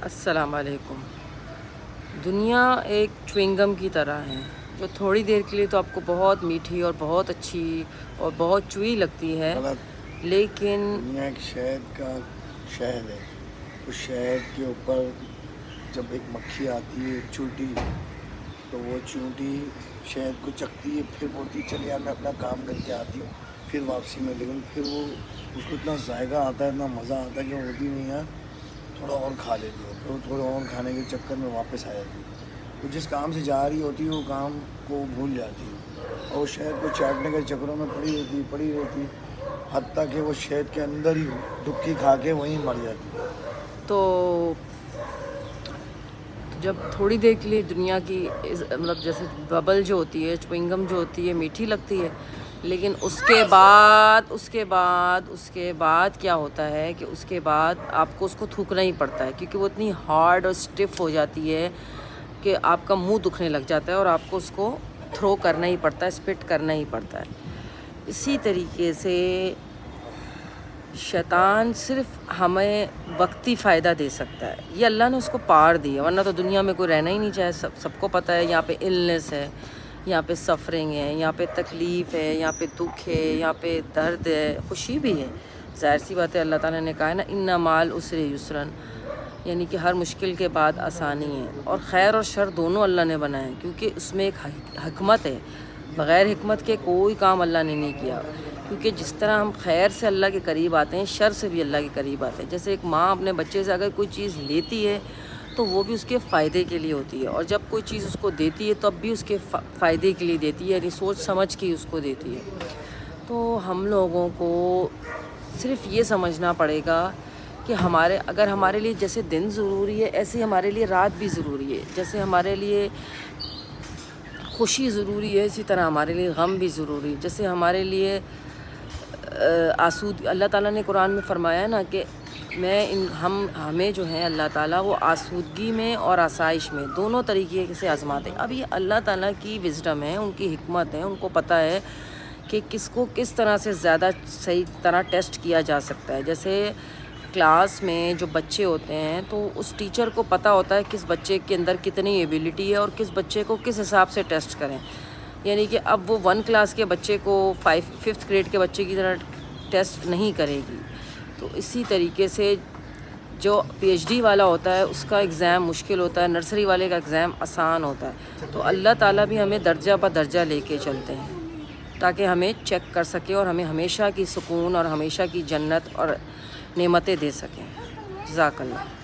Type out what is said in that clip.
السلام علیکم۔ دنیا ایک چوئنگم کی طرح ہے جو تھوڑی دیر کے لیے تو آپ کو بہت میٹھی اور بہت اچھی اور بہت چوئی لگتی ہے، لیکن دنیا ایک شہد کا شہد ہے۔ اس شہد کے اوپر جب ایک مکھی آتی ہے چونٹی، تو وہ چونٹی شہد کو چکتی ہے، پھر بولتی چلیے میں اپنا کام کر کے آتی ہوں، پھر واپسی میں، لیکن پھر وہ اس کو اتنا ذائقہ آتا ہے، اتنا مزہ آتا ہے کہ وہ ہوتی نہیں یار تھوڑا اور کھا لیتی ہے، پھر وہ تھوڑا اور کھانے کے چکر میں واپس آ جاتی ہے، وہ جس کام سے جا رہی ہوتی ہے وہ کام کو بھول جاتی ہے اور وہ شہد کو چاٹنے کے چکروں میں پڑی رہتی حتیٰ کہ وہ شہد کے اندر ہی ڈبکی کھا کے وہیں مر جاتی ہے۔ تو جب تھوڑی دیر کے لیے دنیا کی مطلب جیسے ببل جو ہوتی ہے، چوئنگم جو ہوتی ہے، میٹھی لگتی ہے، لیکن اس کے بعد کیا ہوتا ہے کہ اس کے بعد آپ کو اس کو تھوکنا ہی پڑتا ہے، کیونکہ وہ اتنی ہارڈ اور اسٹف ہو جاتی ہے کہ آپ کا منہ دکھنے لگ جاتا ہے اور آپ کو اس کو تھرو کرنا ہی پڑتا ہے، اسپٹ کرنا ہی پڑتا ہے۔ اسی طریقے سے شیطان صرف ہمیں وقتی فائدہ دے سکتا ہے، یہ اللہ نے اس کو پار دی ہے، ورنہ تو دنیا میں کوئی رہنا ہی نہیں چاہے۔ سب کو پتہ ہے یہاں پہ النس ہے، یہاں پہ سفرنگ ہے، یہاں پہ تکلیف ہے، یہاں پہ دکھ ہے، یہاں پہ درد ہے، خوشی بھی ہے۔ ظاہر سی بات ہے، اللہ تعالیٰ نے کہا ہے نا ان مع العسر یسرا، یعنی کہ ہر مشکل کے بعد آسانی ہے، اور خیر اور شر دونوں اللہ نے بنائے ہیں، کیونکہ اس میں ایک حکمت ہے۔ بغیر حکمت کے کوئی کام اللہ نے نہیں کیا، کیونکہ جس طرح ہم خیر سے اللہ کے قریب آتے ہیں، شر سے بھی اللہ کے قریب آتے ہیں۔ جیسے ایک ماں اپنے بچے سے اگر کوئی چیز لیتی ہے تو وہ بھی اس کے فائدے کے لیے ہوتی ہے، اور جب کوئی چیز اس کو دیتی ہے تب بھی اس کے فائدے کے لیے دیتی ہے، یعنی سوچ سمجھ کے اس کو دیتی ہے۔ تو ہم لوگوں کو صرف یہ سمجھنا پڑے گا کہ اگر ہمارے لیے جیسے دن ضروری ہے، ایسے ہمارے لیے رات بھی ضروری ہے۔ جیسے ہمارے لیے خوشی ضروری ہے، اسی طرح ہمارے لیے غم بھی ضروری ہے۔ جیسے ہمارے لیے اللہ تعالیٰ نے قرآن میں فرمایا ہے نا کہ ہمیں جو ہے اللہ تعالیٰ وہ آسودگی میں اور آسائش میں دونوں طریقے سے آزماتے ہیں۔ اب یہ اللہ تعالیٰ کی وزڈم ہے، ان کی حکمت ہے، ان کو پتہ ہے کہ کس کو کس طرح سے زیادہ صحیح طرح ٹیسٹ کیا جا سکتا ہے۔ جیسے کلاس میں جو بچے ہوتے ہیں تو اس ٹیچر کو پتہ ہوتا ہے کس بچے کے اندر کتنی ایبیلٹی ہے اور کس بچے کو کس حساب سے ٹیسٹ کریں، یعنی کہ اب وہ 1 کلاس کے بچے کو 5th گریڈ کے بچے کی طرح ٹیسٹ نہیں کرے گی۔ تو اسی طریقے سے جو پی ایچ ڈی والا ہوتا ہے اس کا ایگزام مشکل ہوتا ہے، نرسری والے کا ایگزام آسان ہوتا ہے۔ تو اللہ تعالیٰ بھی ہمیں درجہ بہ درجہ لے کے چلتے ہیں تاکہ ہمیں چیک کر سکے اور ہمیں ہمیشہ کی سکون اور ہمیشہ کی جنت اور نعمتیں دے سکیں۔ جزاک اللہ۔